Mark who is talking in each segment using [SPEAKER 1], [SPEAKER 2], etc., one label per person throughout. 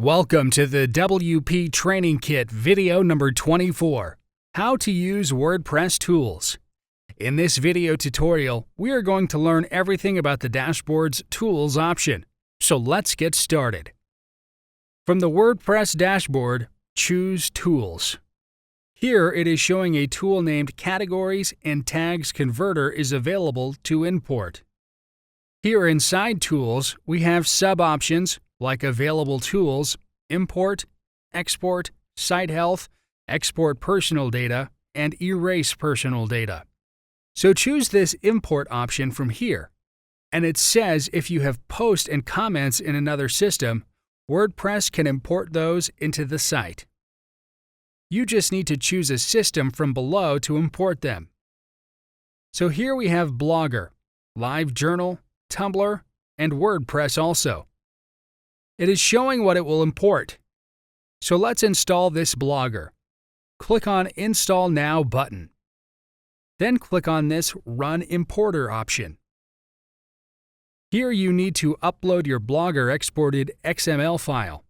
[SPEAKER 1] Welcome to the WP Training Kit video number 24, How to Use WordPress Tools. In this video tutorial, we are going to learn everything about the dashboard's Tools option. So let's get started. From the WordPress dashboard, choose Tools. Here it is showing a tool named Categories and Tags Converter is available to import. Here inside Tools, we have sub-options like Available Tools, Import, Export, Site Health, Export Personal Data, and Erase Personal Data. So choose this Import option from here, and it says if you have posts and comments in another system, WordPress can import those into the site. You just need to choose a system from below to import them. So here we have Blogger, LiveJournal, Tumblr, and WordPress also. It is showing what it will import. So let's install this Blogger. Click on Install Now button. Then click on this Run Importer option. Here you need to upload your Blogger exported XML file.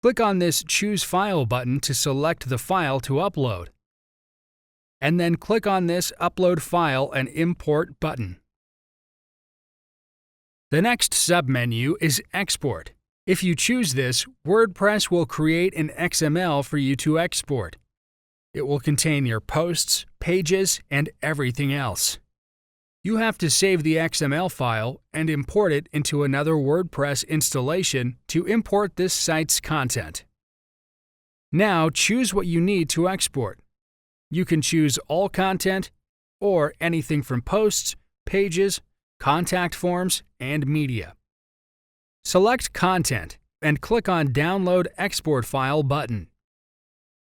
[SPEAKER 1] Click on this Choose File button to select the file to upload. And then click on this Upload File and Import button. The next submenu is Export. If you choose this, WordPress will create an XML for you to export. It will contain your posts, pages, and everything else. You have to save the XML file and import it into another WordPress installation to import this site's content. Now choose what you need to export. You can choose all content or anything from posts, pages, contact forms, and media. Select Content and click on Download Export File button.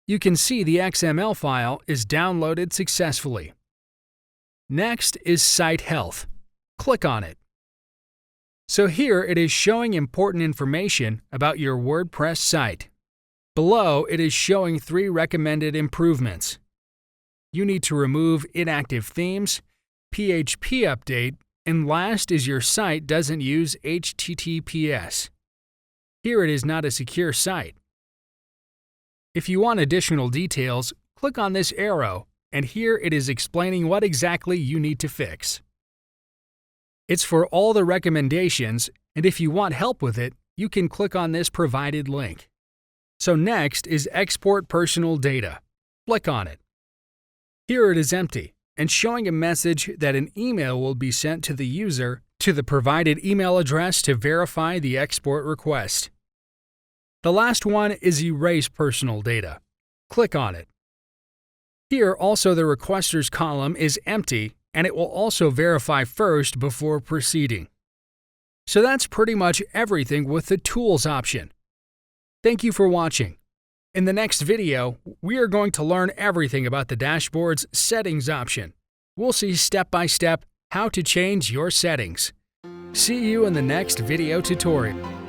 [SPEAKER 1] You can see the XML file is downloaded successfully. Next is Site Health. Click on it. So here it is showing important information about your WordPress site. Below it is showing 3 recommended improvements. You need to remove inactive themes, PHP update, and last is your site doesn't use HTTPS. Here it is not a secure site. If you want additional details, click on this arrow, and here it is explaining what exactly you need to fix. It's for all the recommendations, and if you want help with it, you can click on this provided link. So next is Export Personal Data. Click on it. Here it is empty and showing a message that an email will be sent to the user to the provided email address to verify the export request. The last one is Erase Personal Data. Click on it. Here also the requesters column is empty and it will also verify first before proceeding. So that's pretty much everything with the Tools option. Thank you for watching. In the next video, we are going to learn everything about the dashboard's Settings option. We'll see step by step how to change your settings. See you in the next video tutorial.